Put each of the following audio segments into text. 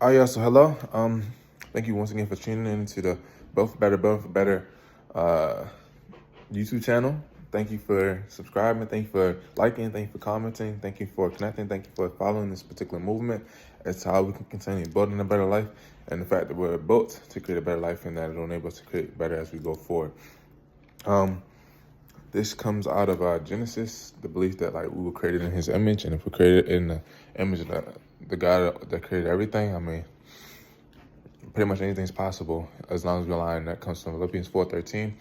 Yeah, so hello. Thank you once again for tuning in to the Both for Better uh, YouTube channel. Thank you for subscribing. Thank you for liking. Thank you for commenting. Thank you for connecting. Thank you for following this particular movement as to how we can continue building a better life and the fact that we're built to create a better life and that it'll enable us to create better as we go forward. This comes out of Genesis, the belief that like we were created in His image, and if we're created in the image of the God that created everything, I mean, pretty much anything's possible as long as we align. That comes from Philippians 4:13,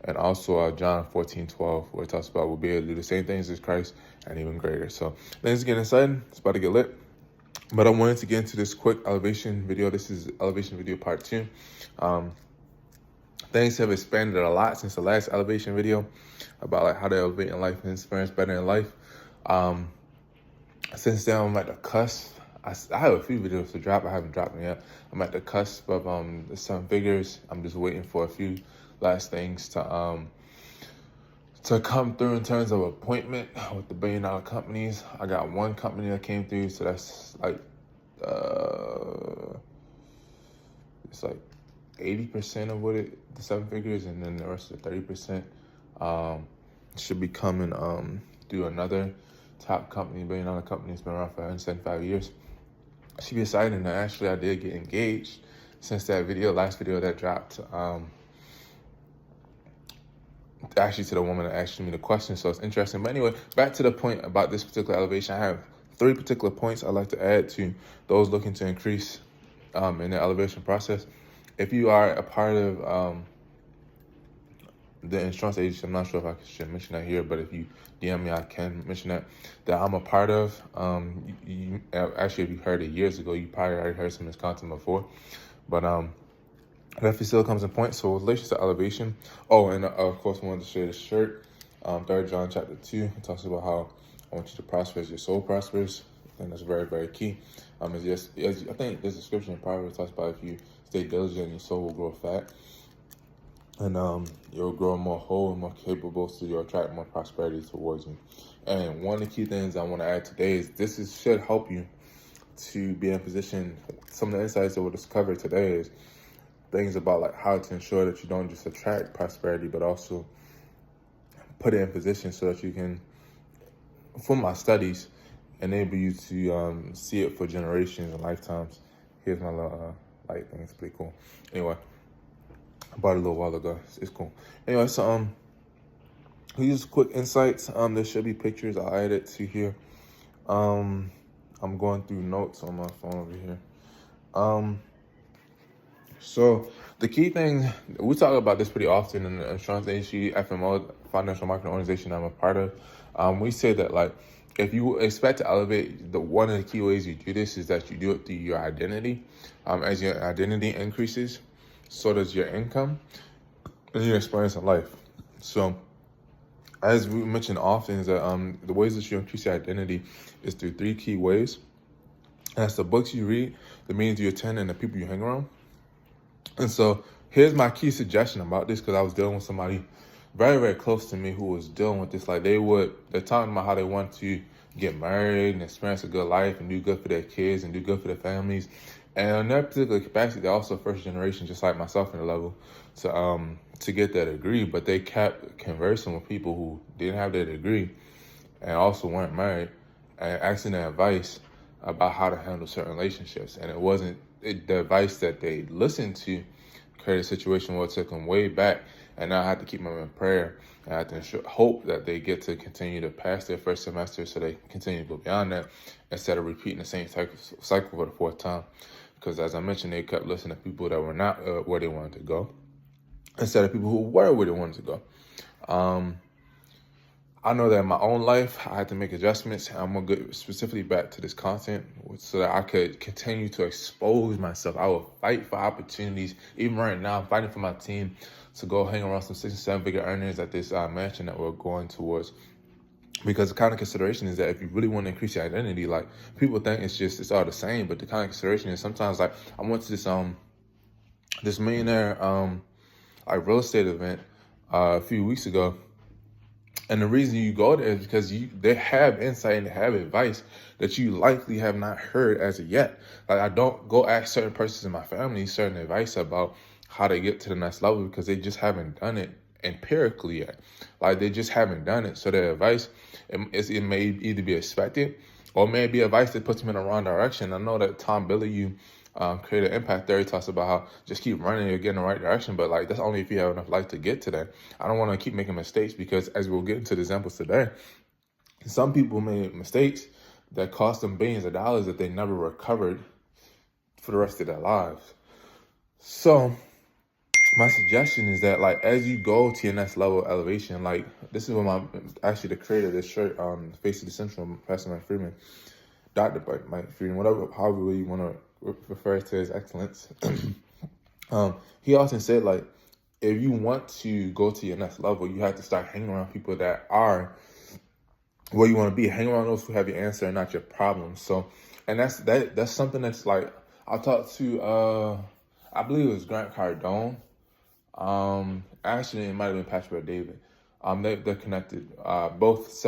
and also John 14:12, where it talks about we'll be able to do the same things as Christ and even greater. So let's get inside. It's about to get lit. But I wanted to get into this quick elevation video. This is elevation video part 2. Things have expanded a lot since the last elevation video about like how to elevate in life and experience better in life. Since then, I'm at the cusp. I have a few videos to drop. I haven't dropped them yet. I'm at the cusp of the 7 figures. I'm just waiting for a few last things to come through in terms of appointment with the $1 billion companies. I got one company that came through, so that's like it's like 80% of what the 7 figures, and then the rest of the 30% should be coming through another top company, $1 billion company. It's been around for 175 years. Should be exciting. And actually, I did get engaged since that last video that dropped. Actually, to the woman that asked me the question, so it's interesting. But anyway, back to the point about this particular elevation. I have 3 particular points I'd like to add to those looking to increase in the elevation process. If you are a part of the insurance agency, I'm not sure if I should mention that here, but if you DM me, I can mention that I'm a part of. Actually, if you heard it years ago, you probably already heard some of this content before. But definitely still comes in point. So with relation to elevation, and of course, I wanted to share this shirt. 3 John chapter 2, it talks about how I want you to prosper as your soul prospers. I think that's very, very key. I think there's a scripture in Proverbs talks about if you stay diligent, your soul will grow fat. And you'll grow more whole and more capable, so you'll attract more prosperity towards you. And one of the key things I want to add today is should help you to be in a position. Some of the insights that we'll discover today is things about like how to ensure that you don't just attract prosperity, but also put it in position so that you can, from my studies, enable you to see it for generations and lifetimes. Here's my little light thing. It's pretty cool. Anyway. I bought it a little while ago. It's cool. Anyway, so here's quick insights. There should be pictures. I'll add it to here. I'm going through notes on my phone over here. So the key thing, we talk about this pretty often in the insurance agency, FMO, financial marketing organization I'm a part of. We say that like if you expect to elevate, one of the key ways you do this is that you do it through your identity. As your identity increases, so does your income and your experience in life. So as we mentioned often is that the ways that you increase your identity is through 3 key ways. And that's the books you read, the meetings you attend, and the people you hang around. And so here's my key suggestion about this, because I was dealing with somebody very, very close to me who was dealing with this. Like they're talking about how they want to get married and experience a good life and do good for their kids and do good for their families. And in that particular capacity, they're also first generation, just like myself in the level, to get that degree. But they kept conversing with people who didn't have that degree and also weren't married, and asking their advice about how to handle certain relationships. And it wasn't the advice that they listened to created a situation where it took them way back. And now I have to keep them in prayer. And I have to hope that they get to continue to pass their first semester so they can continue to go beyond that instead of repeating the same cycle for the 4th time. Because as I mentioned, they kept listening to people that were not where they wanted to go instead of people who were where they wanted to go. I know that in my own life, I had to make adjustments. I'm going to go specifically back to this content so that I could continue to expose myself. I will fight for opportunities. Even right now, I'm fighting for my team to go hang around some 6 and 7-figure earners at this mansion that we're going towards. Because the kind of consideration is that if you really want to increase your identity, like people think it's all the same, but the kind of consideration is sometimes like I went to this millionaire like real estate event a few weeks ago, And the reason you go there is because they have insight and they have advice that you likely have not heard as of yet. Like, I don't go ask certain persons in my family certain advice about how to get to the next level because they just haven't done it empirically yet. Like, they just haven't done it. So their advice, it may either be expected or may be advice that puts them in the wrong direction. I know that Tom Bilyeu creative impact theory talks about how just keep running and get in the right direction, but like that's only if you have enough light to get to that. I don't want to keep making mistakes because, as we'll get into the examples today, some people made mistakes that cost them billions of dollars that they never recovered for the rest of their lives. So my suggestion is that, like, as you go to your next level of elevation, like, this is what actually the creator of this shirt, Face of the Central, Pastor Mike Freeman, Dr. Mike Freeman, whatever, however you want to refer to his excellence. He often said, like, if you want to go to your next level, you have to start hanging around people that are where you want to be. Hang around those who have your answer and not your problems. So, and that's something that's like, I talked to, I believe it was Grant Cardone. Actually, it might have been Patrick David. They're connected. Both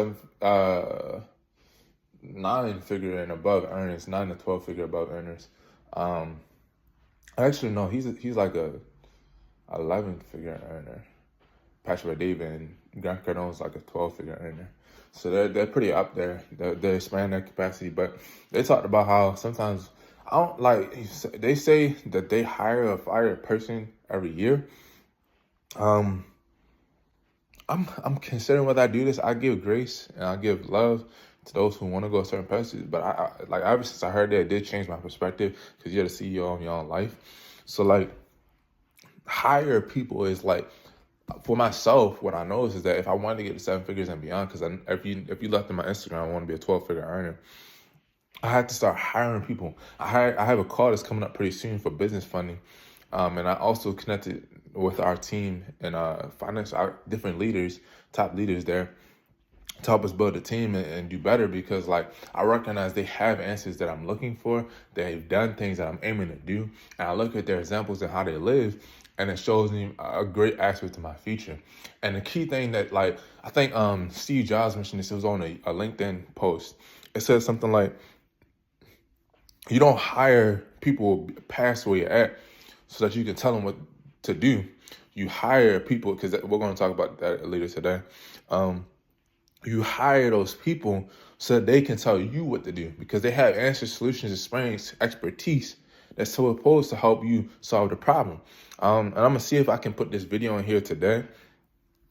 9-figure and above earners, 9 to 12 figure above earners. Actually, no, he's like a 11-figure earner. Patrick David and Grant Cardone is like a 12-figure earner. So they're pretty up there. They're expanding their capacity, but they talked about how sometimes they say that they hire or fire a person every year. I'm considering whether I do this. I give grace and I give love to those who want to go certain places. But I ever since I heard that, it did change my perspective because you're the CEO of your own life. So like, hire people is like, for myself, what I noticed is that if I wanted to get to 7 figures and beyond, because if you left in my Instagram, I want to be a 12-figure earner, I had to start hiring people. I have a call that's coming up pretty soon for business funding. And I also connected with our team and finance, our different leaders, top leaders there, to help us build a team and do better, because like, I recognize they have answers that I'm looking for. They've done things that I'm aiming to do. And I look at their examples and how they live, and it shows me a great aspect of my future. And the key thing that, like, I think Steve Jobs mentioned this, it was on a LinkedIn post. It says something like, you don't hire people past where you're at so that you can tell them what to do. You hire people, because we're going to talk about that later today. You hire those people so that they can tell you what to do, because they have answers, solutions, experience, expertise that's supposed to help you solve the problem. And I'm gonna see if I can put this video in here today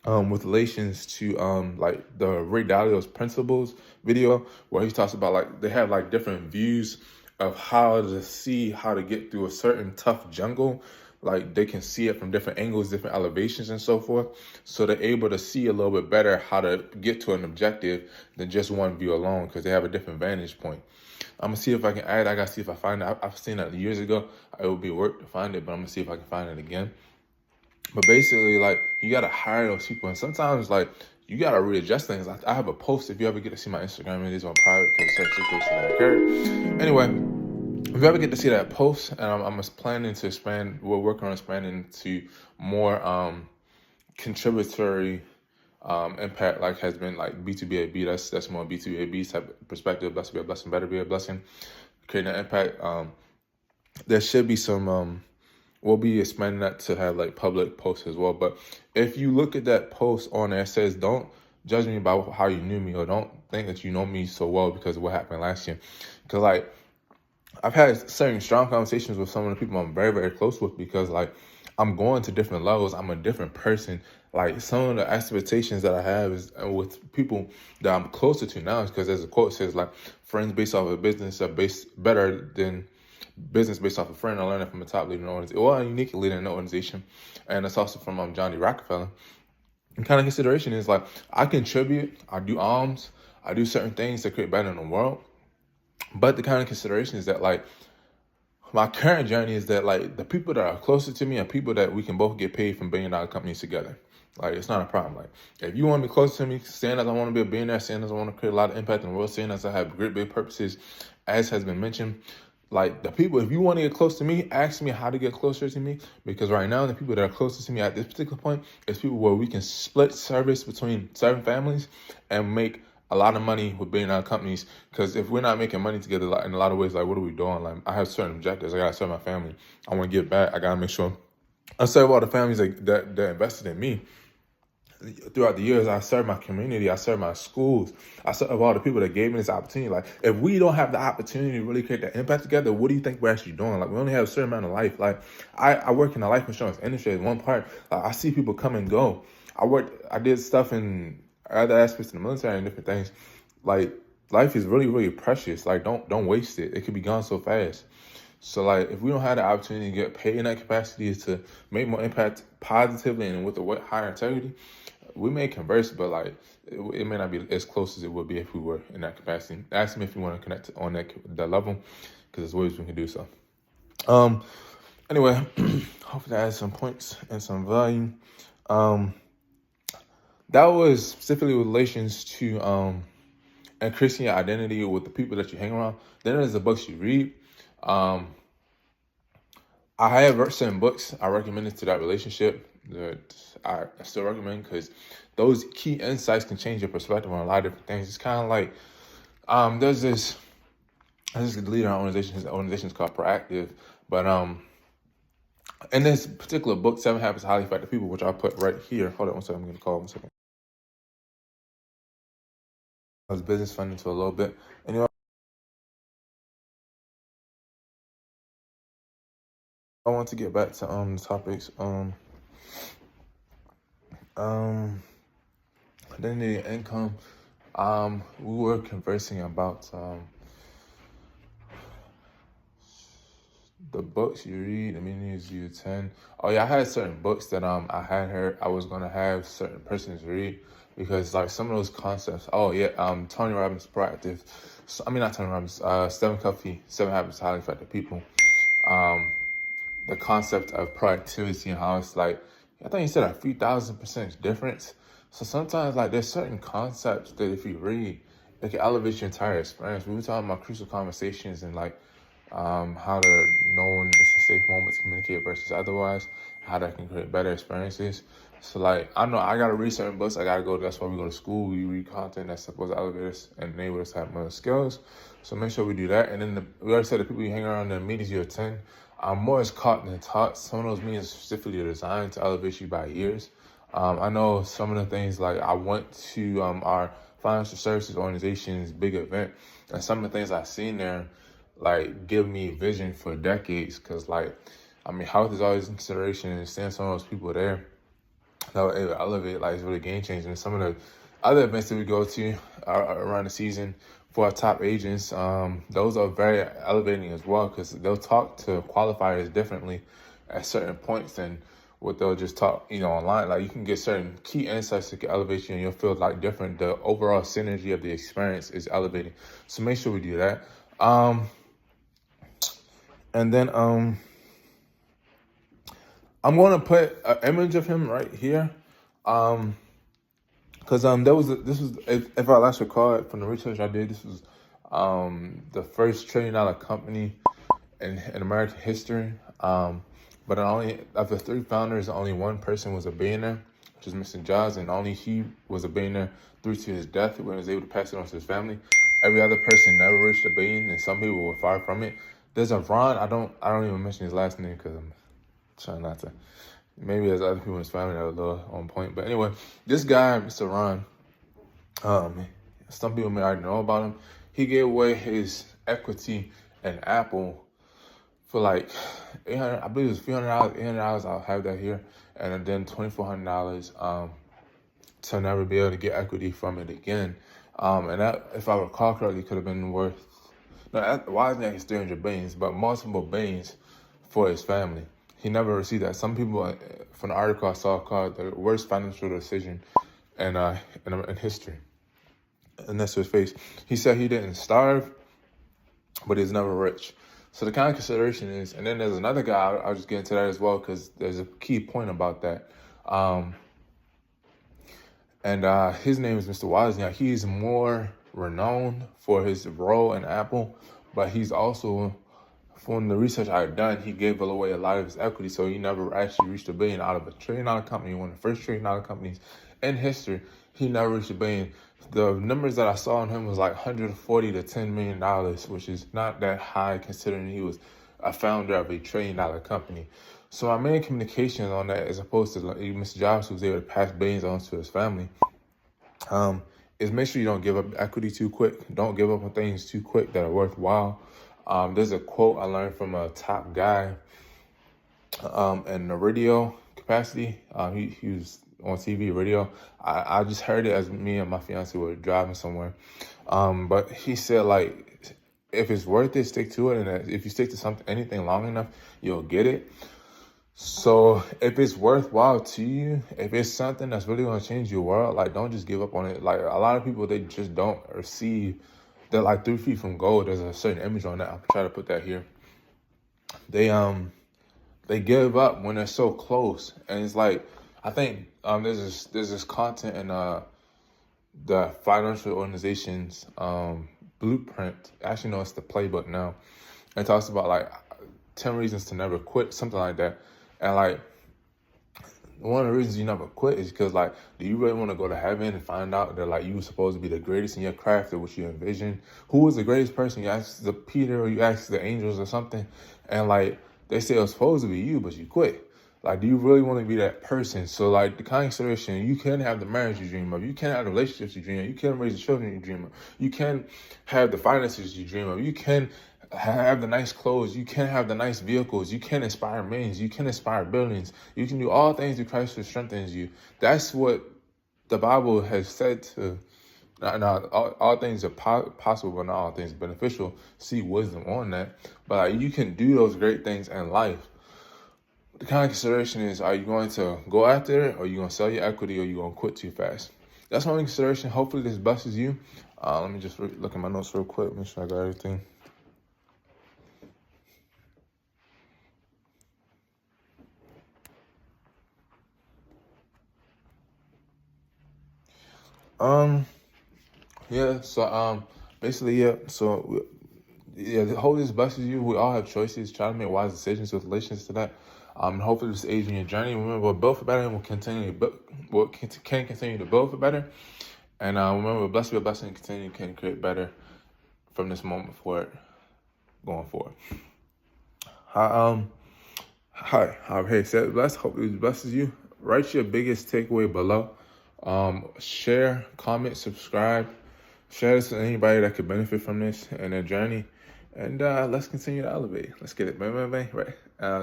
with relations to like the Ray Dalio's Principles video, where he talks about like they have like different views of how to get through a certain tough jungle. Like, they can see it from different angles, different elevations and so forth. So they're able to see a little bit better how to get to an objective than just one view alone, because they have a different vantage point. I'm going to see if I can add, I got to see if I find it. I've seen that years ago. It would be work to find it, but I'm going to see if I can find it again. But basically, like, you got to hire those people. And sometimes, like, you got to readjust things. I have a post, if you ever get to see my Instagram, it is on private because certain situation that occurred. Anyway, if you ever get to see that post, and I'm planning to expand, we're working on expanding to more contributory impact, like has been like B2BAB. That's more B2AB type of perspective. Blessed be a blessing, better be a blessing. Creating an impact. There should be some. We'll be expanding that to have like public posts as well. But if you look at that post on there, it says, "Don't judge me by how you knew me, or don't think that you know me so well because of what happened last year." Because like, I've had certain strong conversations with some of the people I'm very, very close with, because like, I'm going to different levels. I'm a different person. Like, some of the expectations that I have is with people that I'm closer to now is because, as the quote says, like, friends based off of business are better than business based off of friend. I learned it from a top leader in the organization, or a unique leader in the organization. And it's also from John D. Rockefeller. And kind of consideration is like, I contribute, I do alms, I do certain things to create better in the world. But the kind of consideration is that, like, my current journey is that, like, the people that are closer to me are people that we can both get paid from billion-dollar companies together. Like, it's not a problem. Like, if you want to be close to me, saying as I want to be a billionaire, saying as I want to create a lot of impact in the world, saying as I have great big purposes, as has been mentioned, like the people, if you want to get close to me, ask me how to get closer to me. Because right now, the people that are closest to me at this particular point is people where we can split service between certain families and make a lot of money with being our companies. Because if we're not making money together in a lot of ways, like, what are we doing? Like, I have certain objectives. I got to serve my family. I want to give back. I got to make sure I serve all the families that invested in me. Throughout the years, I served my community, I served my schools, I served all the people that gave me this opportunity. Like, if we don't have the opportunity to really create that impact together, what do you think we're actually doing? Like, we only have a certain amount of life. Like, I work in the life insurance industry as one part. I see people come and go. I did stuff in other aspects of the military and different things. Like, life is really, really precious. Like, don't waste it. It could be gone so fast. So, like, if we don't have the opportunity to get paid in that capacity to make more impact positively and with a higher integrity, we may converse, but like it may not be as close as it would be if we were in that capacity. Ask me if you want to connect on that level, because there's ways we can do so. Anyway, hopefully I had some points and some value. That was specifically with relations to increasing your identity with the people that you hang around. Then there's the books you read. I have certain books I recommended to that relationship that I still recommend, because those key insights can change your perspective on a lot of different things. It's kind of like there's this leader in our organization. His organization is called Proactive, but in this particular book, 7 Habits of Highly Effective People, which I'll put right here. Hold on one second. I'm going to call 1 second. I was business funding to a little bit. Anyway, I want to get back to the topics. Identity and income. We were conversing about the books you read, the meetings you attend. Oh yeah, I had certain books that I had heard I was gonna have certain persons read, because like some of those concepts. Oh yeah, Tony Robbins Proactive. Not Tony Robbins. Stephen Covey, 7 Habits of Highly Effective People. The concept of productivity and how it's like, I think he said a few 1,000% difference. So sometimes like there's certain concepts that if you read, it can elevate your entire experience. We were talking about crucial conversations and like how to know when it's a safe moment to communicate versus otherwise, how that can create better experiences. So like, I know I gotta read certain books, that's why we go to school, we read content that's supposed to elevate us and enable us to have more skills. So make sure we do that. And then we already said the people you hang around, the meetings you attend, more is caught than taught. Some of those meetings specifically are designed to elevate you by years. I know some of the things, like I went to our financial services organization's big event, and some of the things I've seen there like give me vision for decades, because health is always in consideration, and seeing some of those people there that were able to elevate, like, it's really game changing. And some of the other events that we go to around the season for our top agents, those are very elevating as well, because they'll talk to qualifiers differently at certain points than what they'll just talk, online. Like, you can get certain key insights that can elevate you, and you'll feel like different. The overall synergy of the experience is elevating. So make sure we do that. And then I'm going to put an image of him right here, because if I last recall it from the research I did, this was the first $1 trillion company in American history. But only of the 3 founders, only one person was a billionaire, which is Mr. Jobs, and only he was a billionaire through to his death when he was able to pass it on to his family. Every other person never reached $1 billion, and some people were far from it. There's a Ron. I don't even mention his last name because I'm trying not to. Maybe there's other people in his family that are a little on point. But anyway, this guy, Mr. Ron, some people may already know about him. He gave away his equity in Apple for like $800. I believe it was $300, $800. I'll have that here, and then $2,400 to never be able to get equity from it again. And that, if I recall correctly, could have been worth. No, Wozniak is 300 billions, but multiple billions for his family. He never received that. Some people, from the article I saw, called the worst financial decision in history. And that's his face. He said he didn't starve, but he's never rich. So the kind of consideration is, and then there's another guy, I'll just get into that as well, because there's a key point about that. His name is Mr. Wozniak. He's more renowned for his role in Apple, but he's also from the research I've done, he gave away a lot of his equity, so he never actually reached $1 billion out of a $1 trillion company, one of the first $1 trillion companies in history. He never reached $1 billion. The numbers that I saw on him was like $140 to $10 million, which is not that high considering he was a founder of a $1 trillion company. So my main communication on that, as opposed to like Mr. Jobs, who was able to pass billions on to his family, is make sure you don't give up equity too quick. Don't give up on things too quick that are worthwhile. There's a quote I learned from a top guy in the radio capacity. He was on TV, radio. I just heard it as me and my fiance were driving somewhere. But he said, like, if it's worth it, stick to it. And if you stick to anything long enough, you'll get it. So if it's worthwhile to you, if it's something that's really going to change your world, like, don't just give up on it. Like, a lot of people, they just don't receive. They're like 3 feet from gold. There's a certain image on that. I'll try to put that here. They give up when they're so close. And it's like, I think there's this content in the financial organization's blueprint. Actually, no, it's the playbook now. It talks about like 10 reasons to never quit, something like that. And like, one of the reasons you never quit is because, like, do you really want to go to heaven and find out that, like, you were supposed to be the greatest in your craft or what you envisioned? Who was the greatest person? You ask the Peter or you ask the angels or something, and like they say it was supposed to be you, but you quit. Like, do you really want to be that person? So, like, the kind of consideration, you can have the marriage you dream of. You can have the relationships you dream of. You can raise the children you dream of. You can have the finances you dream of. You can have the nice clothes. You can have the nice vehicles. You can inspire millions. You can inspire billions. You can do all things through Christ who strengthens you. That's what the Bible has said to. Now all things are possible, but not all things are beneficial. See wisdom on that. But like, you can do those great things in life. The kind of consideration is, are you going to go after it, or are you going to sell your equity, or are you going to quit too fast? That's my consideration. Hopefully this blesses you. Let me just look at my notes real quick, make sure I got everything. Basically, hope this blesses you. We all have choices. Try to make wise decisions with relations to that. Hopefully this aids in your journey. Remember, we'll build for better, and we'll continue to build for better. And remember, blessed be a blessing, and continue can create better from this moment forward, going forward. Hey, said blessed. Hope it blesses you. Write your biggest takeaway below. Share, comment, subscribe. Share this with anybody that could benefit from this and their journey. And let's continue to elevate. Let's get it. Bang, bang, bang. Right.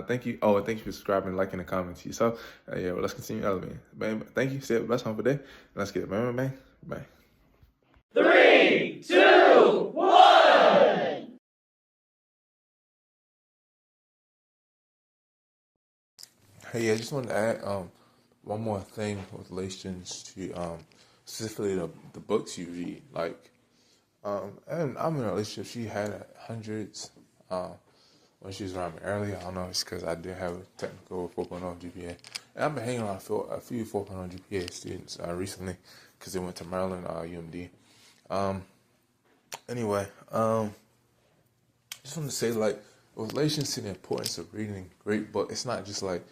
Thank you. Oh, and thank you for subscribing, liking, and commenting. So, let's continue to elevate. Bang, bang. Thank you. Say it. Bless home for day. Let's get it. Bang, bang, bang. Bang. 3, 2, 1. Hey, I just wanted to add one more thing with relations to specifically the books you read. Like, and I'm in a relationship. She had hundreds when she was around me earlier. I don't know, it's because I did have a technical 4.0 GPA. And I've been hanging around a few 4.0 GPA students recently because they went to Maryland, UMD. Just want to say, like, with relations to the importance of reading a great book, it's not just like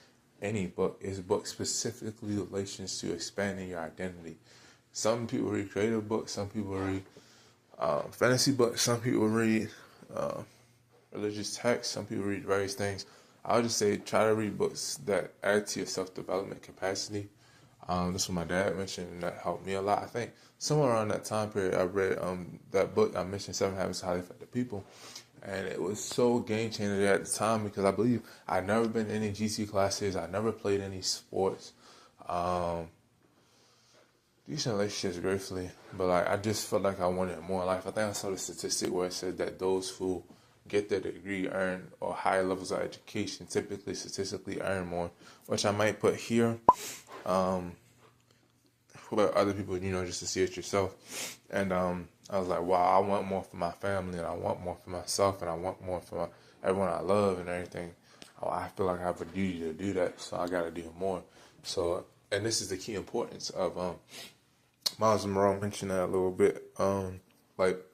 any book. It's a book specifically relations to expanding your identity. Some people read creative books. Some people read fantasy books. Some people read religious texts. Some people read various things. I would just say try to read books that add to your self-development capacity. This is what my dad mentioned, and that helped me a lot. I think somewhere around that time period, I read that book I mentioned, 7 Habits of Highly Effective People. And it was so game-changer at the time because I believe I'd never been in any GC classes. I never played any sports. Decent relationships, gratefully. But like, I just felt like I wanted more in life. I think I saw the statistic where it said that those who get their degree earn or higher levels of education typically statistically earn more, which I might put here. For other people, just to see it yourself. And I was like, wow, I want more for my family, and I want more for myself, and I want more for everyone I love and everything. I feel like I have a duty to do that, so I got to do more. So, and this is the key importance of Miles Monroe mentioned that a little bit, like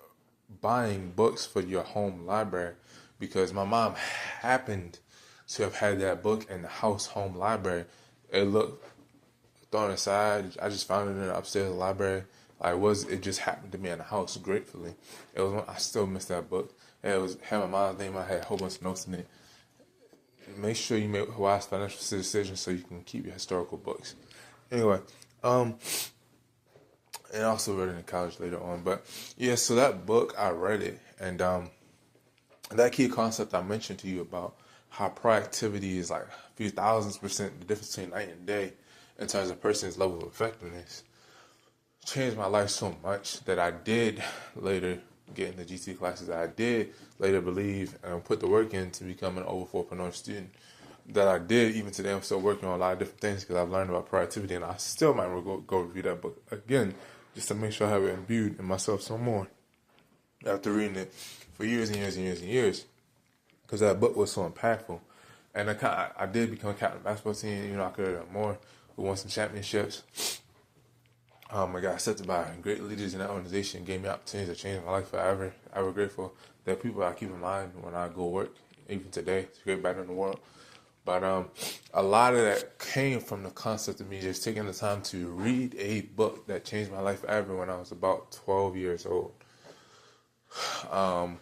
buying books for your home library. because my mom happened to have had that book in the home library. It looked thrown aside. I just found it in the upstairs library. It just happened to me in the house, gratefully. I still miss that book. Had my mom's name. I had a whole bunch of notes in it. Make sure you make wise financial decisions so you can keep your historical books. Anyway, and I also read it in college later on. But yeah, so that book, I read it, and that key concept I mentioned to you about how proactivity is like a few thousand% the difference between night and day in terms of a person's level of effectiveness changed my life so much that I did later get into GT classes. I did later believe and put the work in to become an over 4.0 student. That I did, even today, I'm still working on a lot of different things because I've learned about productivity, and I still might go review that book again just to make sure I have it imbued in myself some more after reading it for years and years and years and years, because that book was so impactful. And I did become a captain of the basketball team. I could have done more. We won some championships. I got accepted by great leaders in that organization, gave me opportunities to change my life forever. I was grateful. There are people I keep in mind when I go work, even today, to create better in the world. But a lot of that came from the concept of me just taking the time to read a book that changed my life forever when I was about 12 years old.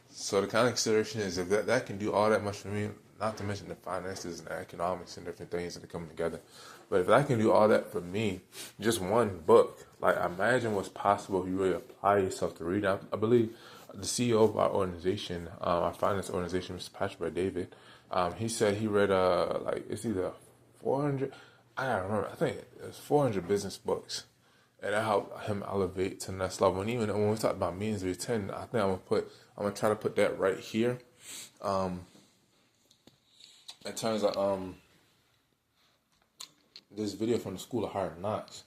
So the kind of consideration is if that can do all that much for me, not to mention the finances and the economics and different things that are coming together. But if that can do all that for me, just one book, imagine what's possible if you really apply yourself to read. I believe the CEO of our organization, our finance organization, Mr. Patrick David, he said he read it's either 400, I don't remember, I think it's 400 business books. And that helped him elevate to the next level. And even when we talk about means of 10, I think I'm gonna try to put that right here. In terms of this video from the School of Hard Knocks,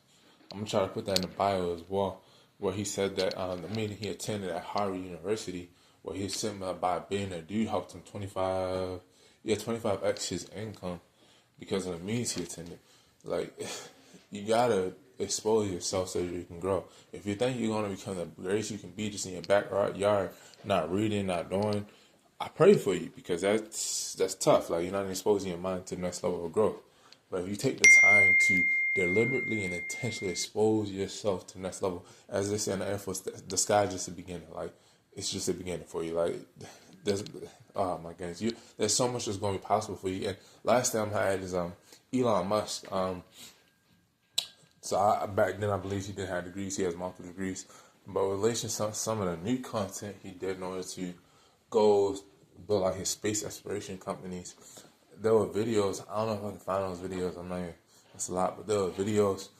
I'm gonna try to put that in the bio as well, where he said that the meeting he attended at Harvard University, where he was sitting by a billionaire dude, helped him 25x his income because of the meetings he attended. You gotta expose yourself so you can grow. If you think you're gonna become the greatest you can be just in your backyard, not reading, not doing, I pray for you, because that's tough. You're not exposing your mind to the next level of growth. But if you take the time to deliberately and intentionally expose yourself to the next level, as they say in the Air Force, the sky's just the beginning. It's just the beginning for you. There's, oh my goodness, there's so much that's going to be possible for you. And last time I had is Elon Musk. Back then I believe he didn't have degrees. He has multiple degrees. But in relation to some of the new content he did in order to go build his space exploration companies, there were videos. I don't know if I can find those videos. I'm not even, it's a lot, but there were videos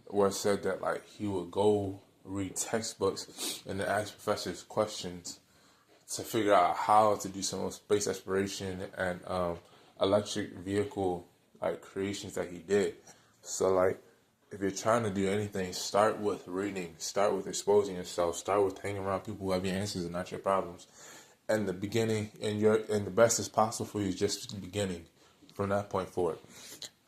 where it said that he would go read textbooks and then ask professors questions to figure out how to do some of space exploration and electric vehicle creations that he did. So if you're trying to do anything, start with reading, start with exposing yourself, start with hanging around people who have your answers and not your problems. And the beginning and the best is possible for you is just beginning from that point forward.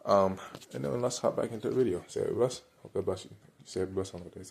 And then let's hop back into the video. Say bless. Hope God bless you. Say bless on the day.